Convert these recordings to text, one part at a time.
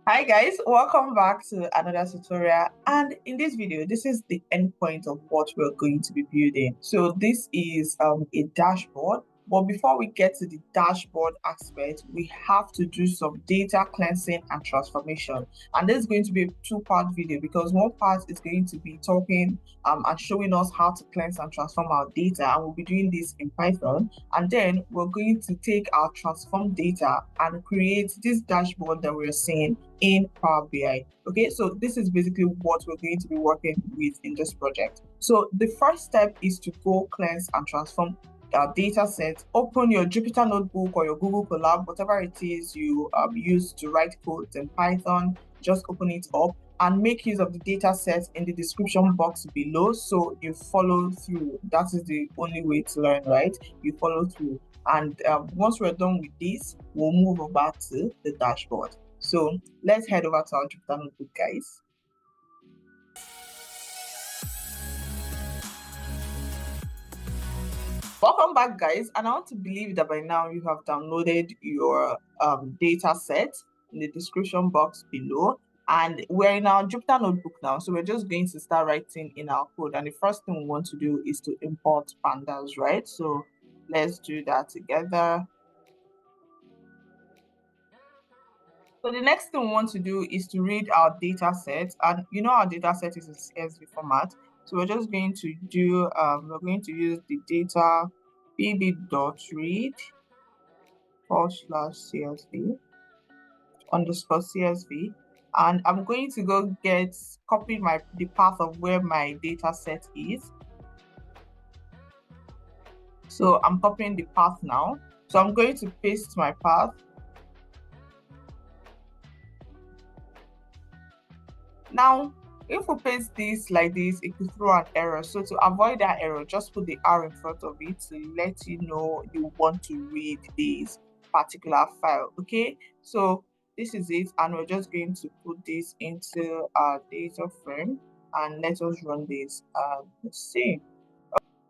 Hi guys, welcome back to another tutorial, and in this video this is the endpoint of what we're going to be building. So this is a dashboard, but before we get to the dashboard aspect, we have to do some data cleansing and transformation. And this is going to be a two-part video because one part is going to be talking and showing us how to cleanse and transform our data, and we'll be doing this in Python. And then we're going to take our transformed data and create this dashboard that we're seeing in Power BI. Okay, so this is basically what we're going to be working with in this project. So the first step is to go cleanse and transform our data set. Open your Jupyter notebook or your Google Colab, whatever it is you use to write codes in Python. Just open it up and make use of the data set in the description box below, so you follow through. That is the only way to learn, right? You follow through. And once we're done with this, we'll move over to the dashboard. So let's head over to our Jupyter notebook, guys. Welcome back, guys, and I want to believe that by now you have downloaded your data set in the description box below. And we're in our Jupyter notebook now, so we're just going to start writing in our code. And the first thing we want to do is to import pandas, right? So let's do that together. So the next thing we want to do is to read our data set, and you know our data set is a CSV format. So we're just going to do, we're going to use the data bb.read /CSV underscore CSV, and I'm going to go copy the path of where my data set is. So I'm copying the path now. So I'm going to paste my path. Now, if we paste this like this, it could throw an error. So to avoid that error, just put the R in front of it to let you know you want to read this particular file. Okay, so this is it, and we're just going to put this into our data frame and let us run this. Let's see.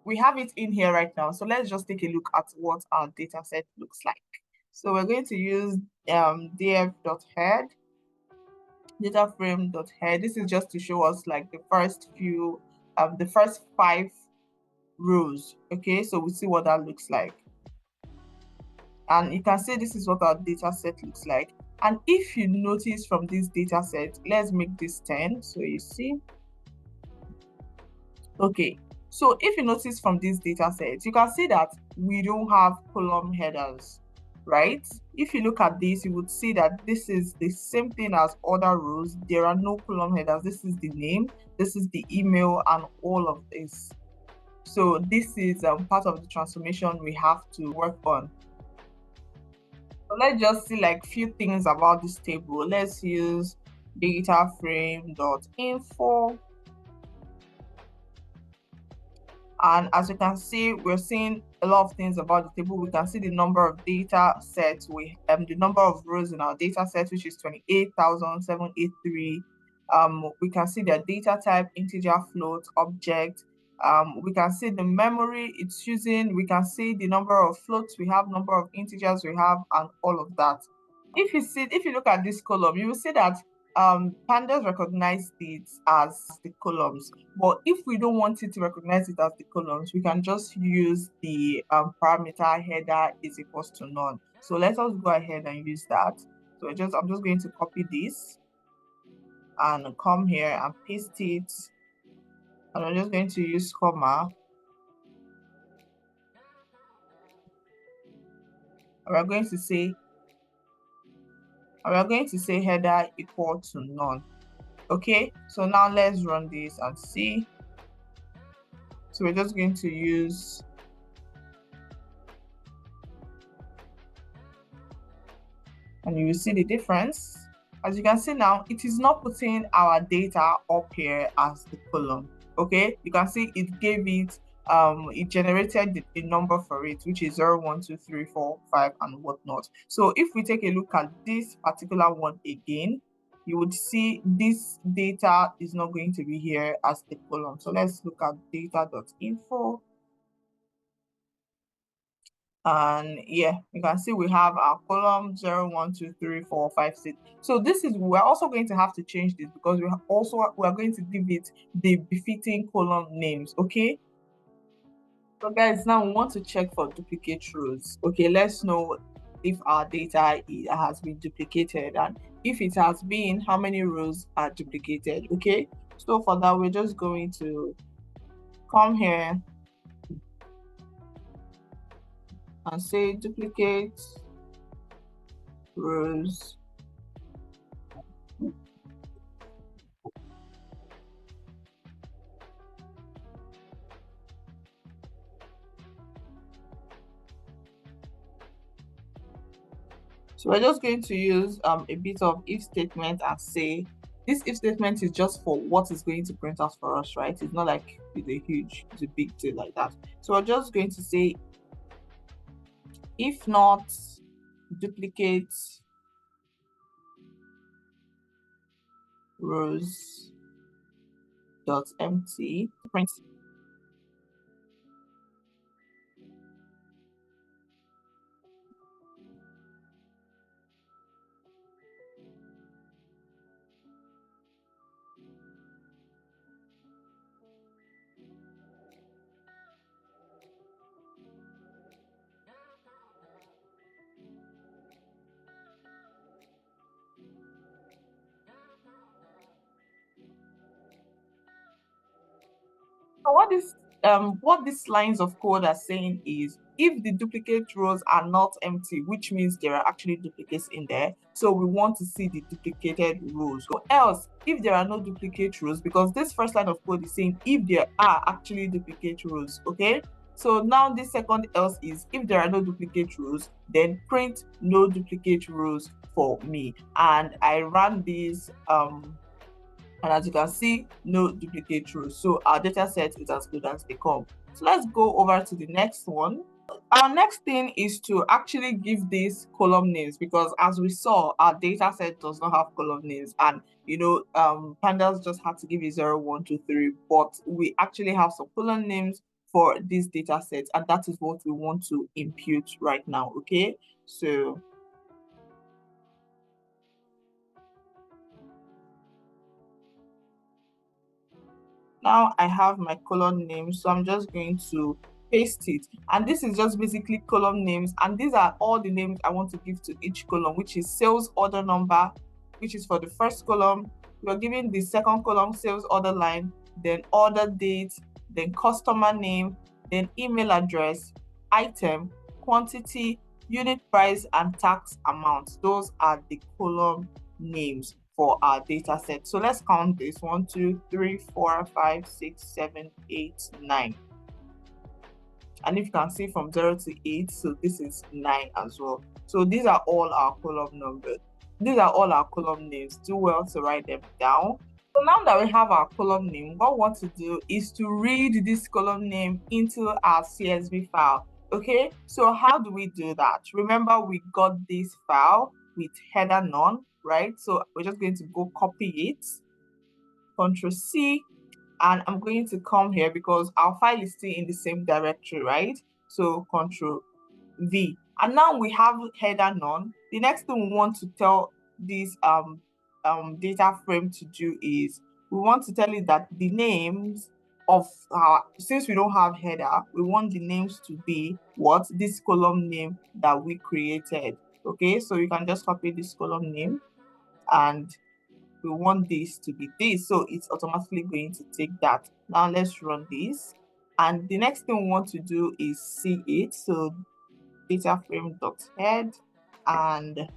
We have it in here right now. So let's just take a look at what our data set looks like. So we're going to use df.head data frame.head. This is just to show us like the first 5 rows. Okay, so we see what that looks like, and you can see this is what our data set looks like. And if you notice from this data set, let's make this 10, so you see. Okay, so if you notice from this data set, you can see that we don't have column headers, right? If you look at this, you would see that this is the same thing as other rows. There are no column headers. This is the name, this is the email, and all of this. So this is part of the transformation we have to work on. So let's just see like few things about this table. Let's use data frame.info. And as you can see, we're seeing a lot of things about the table. We can see the number of data sets, the number of rows in our data set, which is 28,783. We can see the data type, integer, float, object. We can see the memory it's using. We can see the number of floats we have, number of integers we have, and all of that. If you look at this column, you will see that pandas recognize it as the columns, but if we don't want it to recognize it as the columns, we can just use the parameter header is equals to none. So let us go ahead and use that. So I'm just going to copy this and come here and paste it, and I'm just going to use comma, and we're going to say header equal to none. Okay, so now let's run this and see. So we're just going to use, and you will see the difference. As you can see now, it is not putting our data up here as the column. Okay, you can see it gave it, it generated a number for it, which is 0, 1, 2, 3, 4, 5, and whatnot. So if we take a look at this particular one again, you would see this data is not going to be here as the column. So let's look at data.info. And yeah, you can see we have our column 0, 1, 2, 3, 4, 5, 6. So this is, we're also going to have to we are going to give it the befitting column names. Okay, so guys, now we want to check for duplicate rows. Okay, let's know if our data has been duplicated, and if it has been, how many rows are duplicated. Okay, so for that, we're just going to come here and say duplicate rows. So we're just going to use a bit of if statement and say this if statement is just for what is going to print out for us, right? It's not like it's a big deal like that. So we're just going to say if not duplicate rows dot empty print. So what these lines of code are saying is if the duplicate rows are not empty, which means there are actually duplicates in there, so we want to see the duplicated rows. Or else, if there are no duplicate rows, because this first line of code is saying if there are actually duplicate rows, okay? So now this second else is if there are no duplicate rows, then print no duplicate rows for me. And I ran this and as you can see, no duplicate rows. So our data set is as good as they come. So let's go over to the next one. Our next thing is to actually give these column names, because as we saw, our data set does not have column names, and pandas just had to give you 0, 1, 2, 3, but we actually have some column names for this data set, and that is what we want to impute right now. Okay, so now I have my column name, so I'm just going to paste it. And this is just basically column names. And these are all the names I want to give to each column, which is sales order number, which is for the first column. We're giving the second column sales order line, then order date, then customer name, then email address, item, quantity, unit price, and tax amount. Those are the column names for our data set. So let's count this: 1, 2, 3, 4, 5, 6, 7, 8, 9. And if you can see from 0 to 8, so this is 9 as well. So these are all our column numbers. These are all our column names. Do well to write them down. So now that we have our column name, what we want to do is to read this column name into our CSV file. Okay, so how do we do that? Remember, we got this file with header none, right? So we're just going to go copy it, Control C, and I'm going to come here because our file is still in the same directory, right? So Control V. And now we have header none. The next thing we want to tell this data frame to do is we want to tell it that the names of since we don't have header, we want the names to be what this column name that we created. Okay, so you can just copy this column name, and we want this to be this, so it's automatically going to take that. Now let's run this, and the next thing we want to do is see it. So data frame dot head, and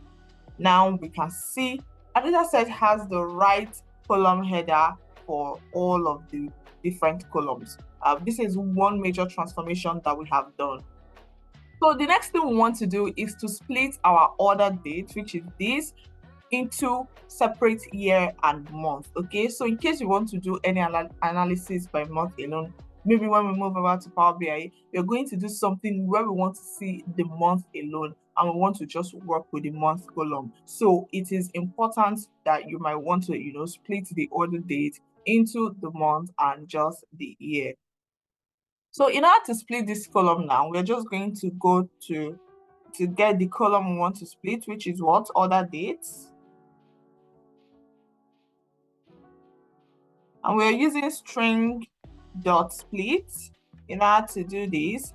now we can see our data set has the right column header for all of the different columns. This is one major transformation that we have done. So the next thing we want to do is to split our order date, which is this, into separate year and month. Okay, so in case you want to do any analysis by month alone, maybe when we move over to Power BI, we're going to do something where we want to see the month alone, and we want to just work with the month column. So it is important that you might want to split the order date into the month and just the year. So in order to split this column now, we're just going to go to get the column we want to split, which is what? Order dates. And we're using string dot split in order to do this.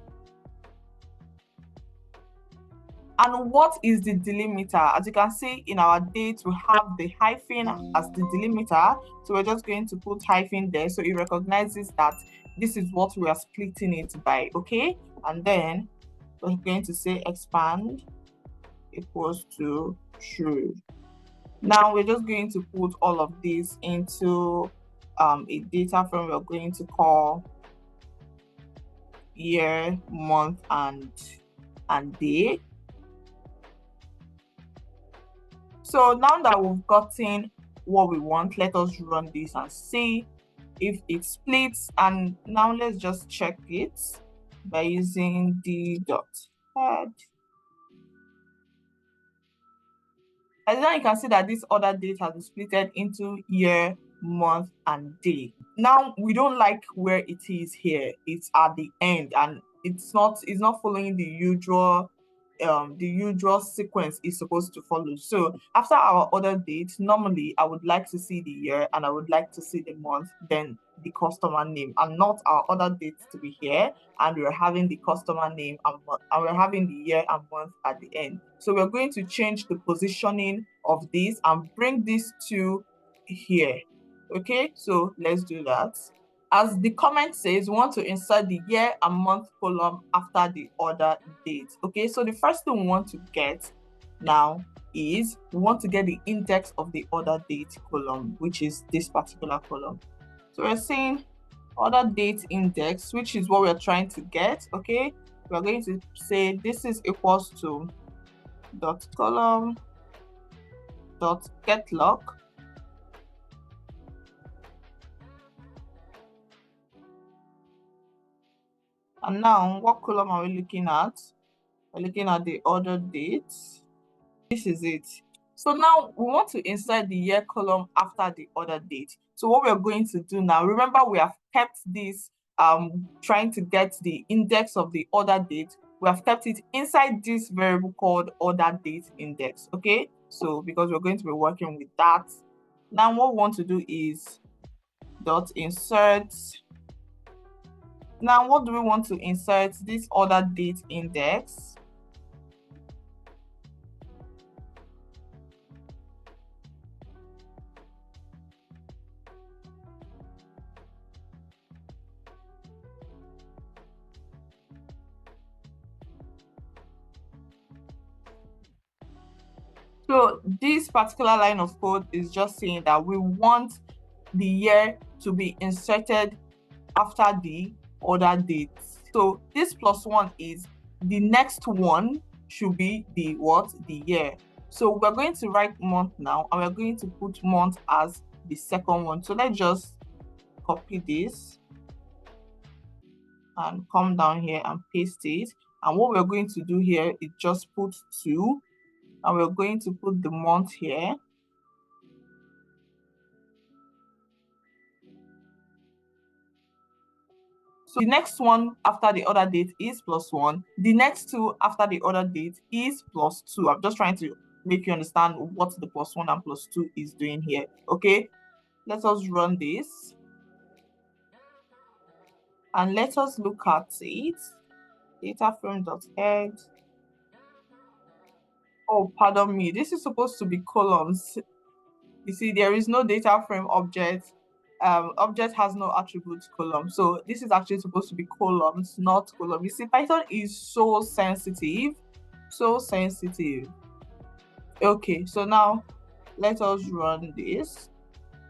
And what is the delimiter? As you can see in our date, we have the hyphen as the delimiter. So we're just going to put hyphen there so it recognizes that this is what we are splitting it by, okay? And then we're going to say expand equals to true. Now we're just going to put all of this into a data frame we're going to call year, month, and day. So now that we've gotten what we want, let us run this and see if it splits. And now let's just check it by using d.head. As now you can see that this order date has been splitted into year, month, and day. Now we don't like where it is here. It's at the end, and it's not following the usual sequence is supposed to follow. So after our order date, normally I would like to see the year and I would like to see the month, then the customer name, and not our order date to be here and we're having the customer name and we're having the year and month at the end. So we're going to change the positioning of this and bring this to here. Okay, so let's do that. As the comment says, we want to insert the year and month column after the order date. Okay, so the first thing we want to get now is we want to get the index of the order date column, which is this particular column. So we're saying order date index, which is what we're trying to get. Okay, we're going to say this is equals to dot column dot get lock. And now, what column are we looking at? We're looking at the order date. This is it. So now we want to insert the year column after the order date. So what we're going to do now, remember we have kept this trying to get the index of the order date. We have kept it inside this variable called order date index. Okay, so because we're going to be working with that. Now what we want to do is dot insert. Now, what do we want to insert? This order date index. So this particular line of code is just saying that we want the year to be inserted after the order date. So this +1 is the next one should be the what? The year. So we're going to write month now, and we're going to put month as the second one. So let's just copy this and come down here and paste it. And what we're going to do here is just put 2, and we're going to put the month here. So the next one after the order date is +1. The next two after the order date is +2. I'm just trying to make you understand what the +1 and +2 is doing here. Okay, let us run this. And let us look at it. Data frame.head. Oh, pardon me. This is supposed to be columns. You see, there is no data frame object. Object has no attribute column. So this is actually supposed to be columns, not column. You see, Python is so sensitive. So sensitive. Okay, so now let us run this.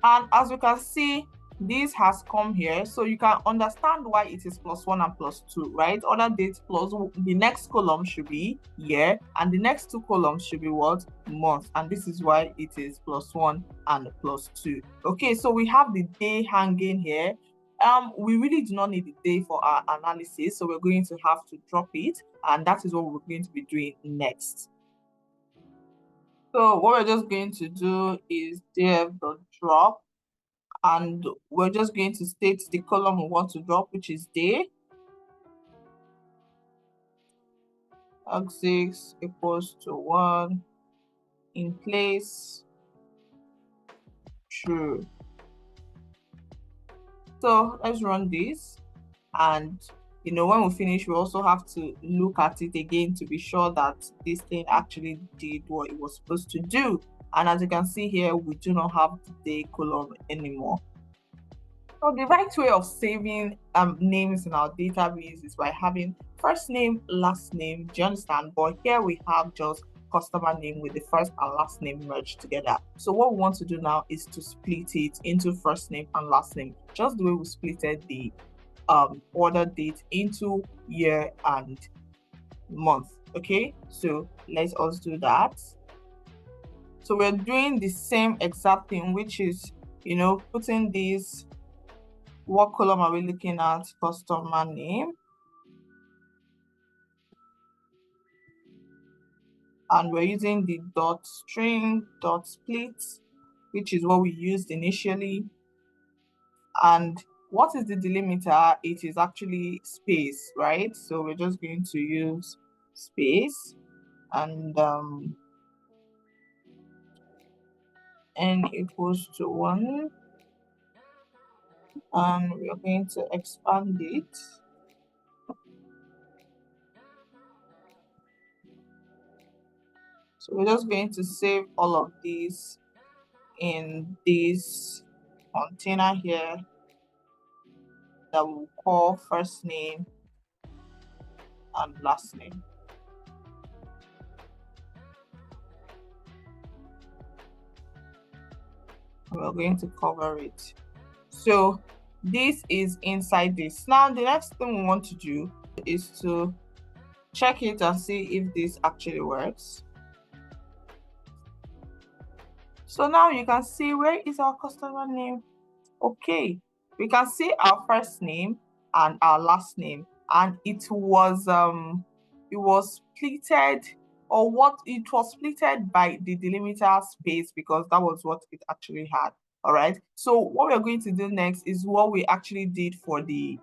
And as you can see, this has come here, so you can understand why it is +1 and +2, right? Order date plus the next column should be year, and the next two columns should be what? Month. And this is why it is +1 and +2. Okay, so we have the day hanging here. We really do not need the day for our analysis, so we're going to have to drop it, and that is what we're going to be doing next. So what we're just going to do is df.drop, and we're just going to state the column we want to drop, which is day. x6 equals to 1, in place, true. So let's run this, and when we finish, we also have to look at it again to be sure that this thing actually did what it was supposed to do. And as you can see here, we do not have the day column anymore. So the right way of saving names in our database is by having first name, last name. Do you understand? But here we have just customer name with the first and last name merged together. So what we want to do now is to split it into first name and last name, just the way we splitted the order date into year and month. Okay, so let's also do that. So we're doing the same exact thing, which is putting this. What column are we looking at? Customer name. And we're using the dot string dot split, which is what we used initially. And what is the delimiter? It is actually space, right? So we're just going to use space, and n equals to 1, and we're going to expand it. So we're just going to save all of these in this container here that we'll call first name and last name. We're going to cover it. So this is inside this. Now the next thing we want to do is to check it and see if this actually works. So now you can see, where is our customer name? Okay, we can see our first name and our last name, and it was splitted, or what it was splitted by the delimiter space, because that was what it actually had. All right, so what we're going to do next is what we actually did for the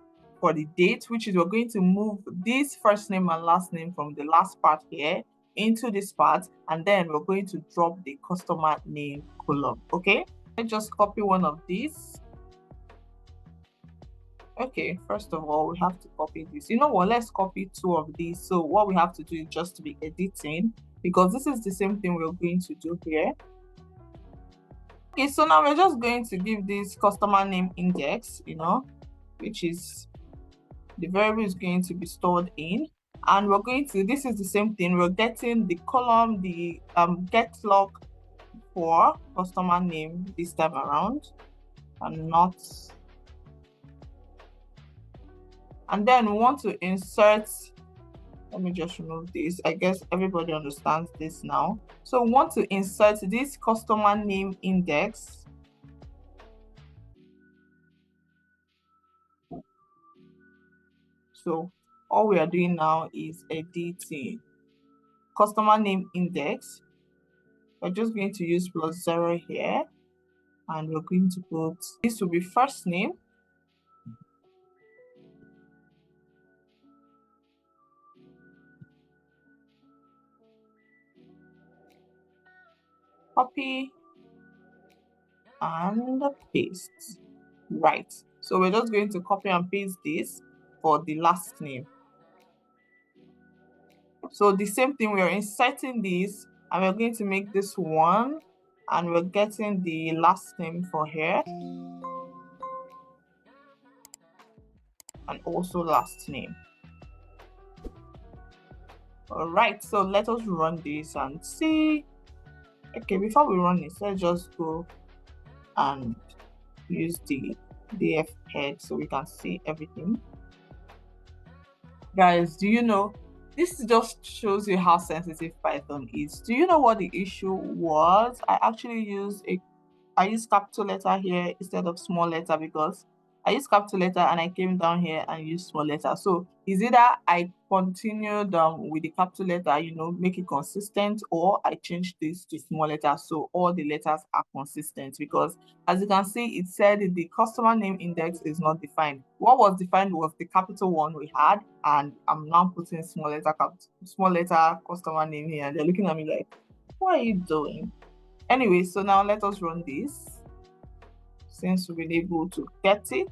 date, which is we're going to move this first name and last name from the last part here into this part, and then we're going to drop the customer name column. Okay, let's just copy one of these. Okay, first of all, we have to copy this. You know what? Let's copy 2 of these. So what we have to do is just to be editing, because this is the same thing we're going to do here. Okay, so now we're just going to give this customer name index, which is the variable is going to be stored in. And we're going to, this is the same thing, we're getting the column, the get log for customer name this time around, and not. And then we want to insert, let me just remove this. I guess everybody understands this now. So we want to insert this customer name index. So all we are doing now is editing customer name index. We're just going to use +0 here, and we're going to put, this will be first name. Copy and paste. Right, so we're just going to copy and paste this for the last name. So the same thing, we are inserting this, and we're going to make this 1, and we're getting the last name for here, and also last name. All right, so let us run this and see. Okay, before we run this, let's just go and use the df head so we can see everything. Guys, do you know, this just shows you how sensitive Python is. Do you know what the issue was? I actually used I use capital letter here instead of small letter, because I used capital letter and I came down here and used small letter. So is either I continued with the capital letter, make it consistent, or I changed this to small letter so all the letters are consistent. Because as you can see, it said the customer name index is not defined. What was defined was the capital one we had, and I'm now putting small letter customer name here, and they're looking at me like, what are you doing? Anyway, so now let us run this since we've been able to get it.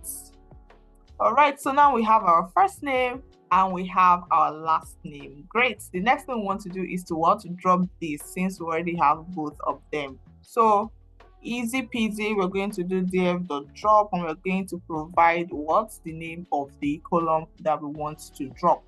All right, so now we have our first name and we have our last name. Great. The next thing we want to do is to drop this, since we already have both of them. So easy peasy, we're going to do df.drop and we're going to provide what's the name of the column that we want to drop.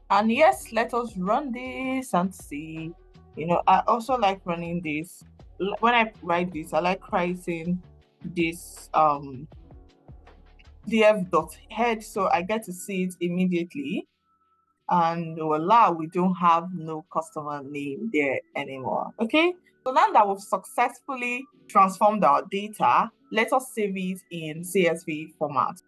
And yes, let us run this and see. I also like running this. When I write this, I like writing this df.head, so I get to see it immediately. And voila, we don't have no customer name there anymore. Okay, so now that we've successfully transformed our data, let us save it in CSV format.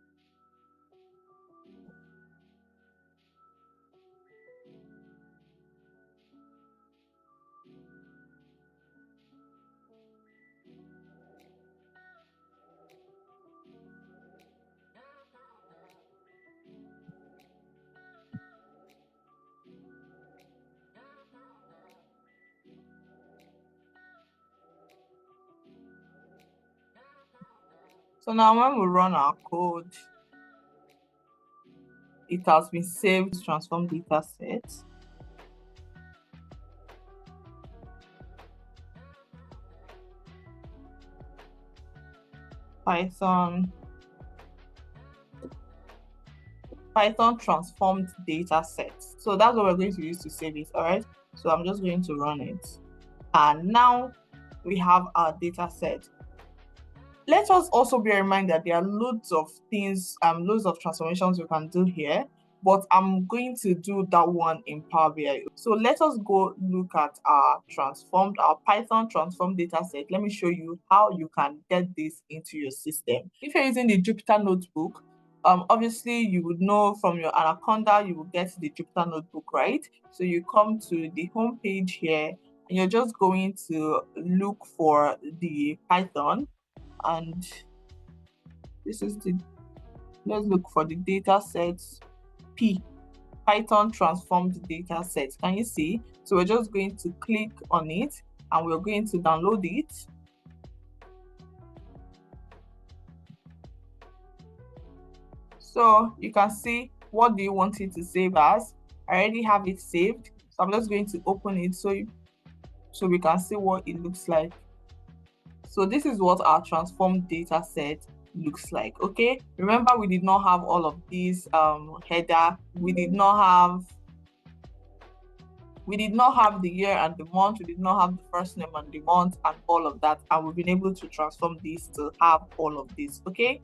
So now when we run our code, it has been saved to transform data set. Python transformed data set. So that's what we're going to use to save it. All right. So I'm just going to run it. And now we have our data set. Let us also bear in mind that there are loads of things, loads of transformations we can do here, but I'm going to do that one in Power BI. So let us go look at our Python transformed data set. Let me show you how you can get this into your system. If you're using the Jupyter Notebook, obviously you would know from your Anaconda, you will get the Jupyter Notebook, right? So you come to the home page here, and you're just going to look for the Python. And this is let's look for the data set P, Python transformed data set. Can you see? So we're just going to click on it and we're going to download it. So you can see, what do you want it to save as? I already have it saved. So I'm just going to open it so we can see what it looks like. So this is what our transformed data set looks like. Okay, remember we did not have all of these header. We did not have the year and the month. We did not have the first name and the month and all of that, and we've been able to transform this to have all of this. Okay,